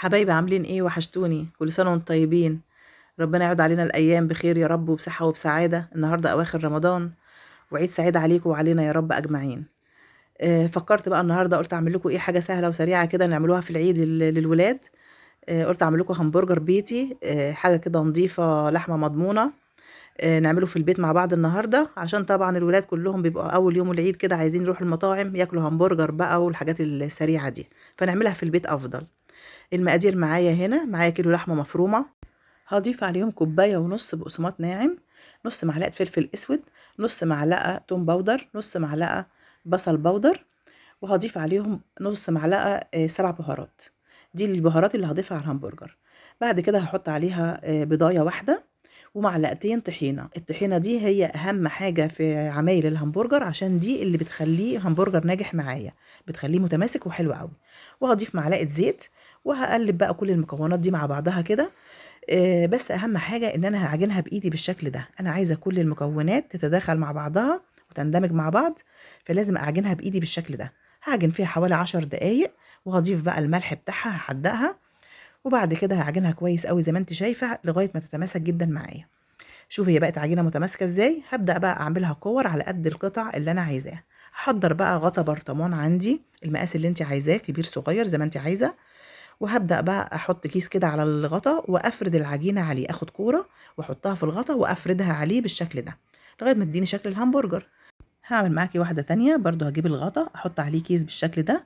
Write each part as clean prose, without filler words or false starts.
حبايبي عاملين ايه؟ وحشتوني. كل سنة وانتم طيبين. ربنا يعود علينا الأيام بخير يا رب وبصحة وبسعادة. النهاردة أواخر رمضان، وعيد سعيد عليكم وعلينا يا رب أجمعين. فكرت بقى النهاردة، قلت أعمل لكم ايه حاجة سهلة وسريعة كده نعملوها في العيد للولاد. قلت أعمل لكم همبرجر بيتي، حاجة كده نظيفة، لحمة مضمونة. نعمله في البيت مع بعض النهاردة، عشان طبعا الولاد كلهم بيبقوا أول يوم العيد كده عايزين يروحوا المطاعم ياكلوا همبرجر بقى والحاجات السريعة دي، فنعملها في البيت أفضل. المقادير معايا هنا: معايا كيلو لحمة مفرومة، هضيف عليهم كوباية ونص بقسماط ناعم، نص معلقة فلفل اسود، نص معلقة توم باودر، نص معلقة بصل باودر، وهضيف عليهم نص معلقة 7 بهارات. دي البهارات اللي هضيفها على الهمبرجر. بعد كده هحط عليها بضاية واحدة ومعلقتين طحينة. الطحينة دي هي أهم حاجة في عمايل الهمبرجر، عشان دي اللي بتخليه همبرجر ناجح معايا، بتخليه متماسك وحلو قوي. وهضيف معلقة زيت، وهقلب بقى كل المكونات دي مع بعضها كده. بس أهم حاجة إن أنا هاعجنها بإيدي بالشكل ده. أنا عايزة كل المكونات تتداخل مع بعضها وتندمج مع بعض، فلازم أعجنها بإيدي بالشكل ده. هاعجن فيها حوالي 10 دقايق، وهضيف بقى الملح بتاعها هحدقها، وبعد كده هاعجنها كويس قوي زي ما انت شايفة لغاية ما تتماسك جدا معايا. شوفي هي بقت عجينة متماسكة ازاي. هبدأ بقى أعملها كور على قد القطع اللي أنا عايزاها. هحضر بقى غطا برطمان عندي المقاس اللي انت عايزاه، كبير صغير زي ما انت عايزة. وهبدأ بقى أحط كيس كده على الغطا وأفرد العجينة عليه، أخد كورة وأحطها في الغطا وأفردها عليه بالشكل ده لغاية ما تديني شكل الهمبرجر. هعمل معاكي واحدة تانية برضو، هجيب الغطا أحط عليه كيس بالشكل ده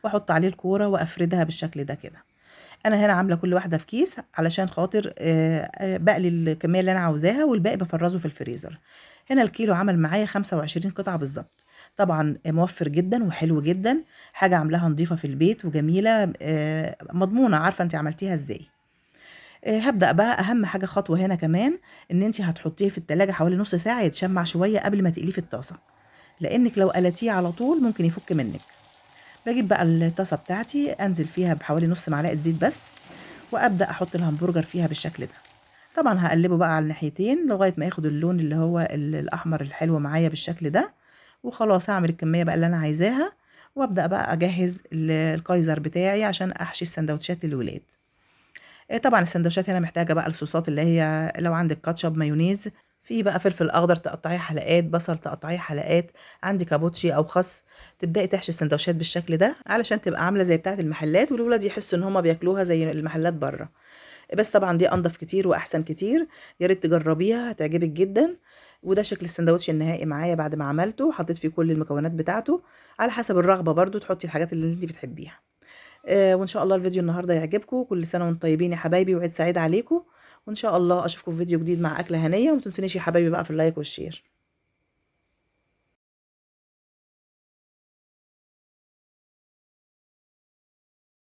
وأحط عليه الكورة وأفردها بالشكل ده كده. أنا هنا عاملة كل واحدة في كيس علشان خاطر بقلي الكمية اللي أنا عاوزاها، والباقي بفرزه في الفريزر. هنا الكيلو عمل معايا 25 قطعة بالظبط. طبعا موفر جدا وحلو جدا، حاجة عاملاها نظيفة في البيت وجميلة، مضمونة، عارفة انت عملتيها ازاي. هبدأ بقى أهم حاجة خطوة هنا كمان، إن أنتِ هتحطيه في التلاجة حوالي نص ساعة يتشمع شوية قبل ما تقليه في الطاسة، لإنِك لو قلتيه على طول ممكن يفك منِك. باجيب بقى الطاسة بتاعتي أنزل فيها بحوالي نص معلقة زيت بس، وأبدأ أحط الهمبرجر فيها بالشكل ده. طبعًا هاقلبه بقى على الناحيتين لغاية ما ياخد اللون اللي هو الأحمر الحلو معايا بالشكل ده. وخلاص هاعمل الكمية بقى اللي أنا عايزاها، وأبدأ بقى أجهز الكايزر بتاعي عشان أحشي السندوتشات للولاد. طبعًا الساندوتشات هنا محتاجة بقى الصوصات اللي هي لو عندِك كاتشب، مايونيز، في بقى فلفل أخضر تقطّعيه حلقات، بصل تقطّعيه حلقات، عندِك كابوتشي أو خس. تبدئي تحشي الساندوتشات بالشكل ده علشان تبقى عاملة زي بتاعة المحلات، والولاد يحسّوا إن هُم بياكلوها زي المحلات برّه. بس طبعًا دي أنضف كتير وأحسن كتير، يا ريت تجرّبيها هتعجبِك جدًا. وده شكل الساندوتش النهائي معايا بعد ما عملته، حطيت فيه كل المكونات بتاعته، على حسب الرغبة برضه تحطّي الحاجات اللي أنتِ بتحبيها. وإن شاء الله الفيديو النهارده يعجبكم. كل سنة وأنتم طيبين يا حبايبي، وعيد سعيد عليكم. وإن شاء الله أشوفكم في فيديو جديد مع أكلة هنية، وما تنسونيش يا حبايبي بقى في اللايك والشير.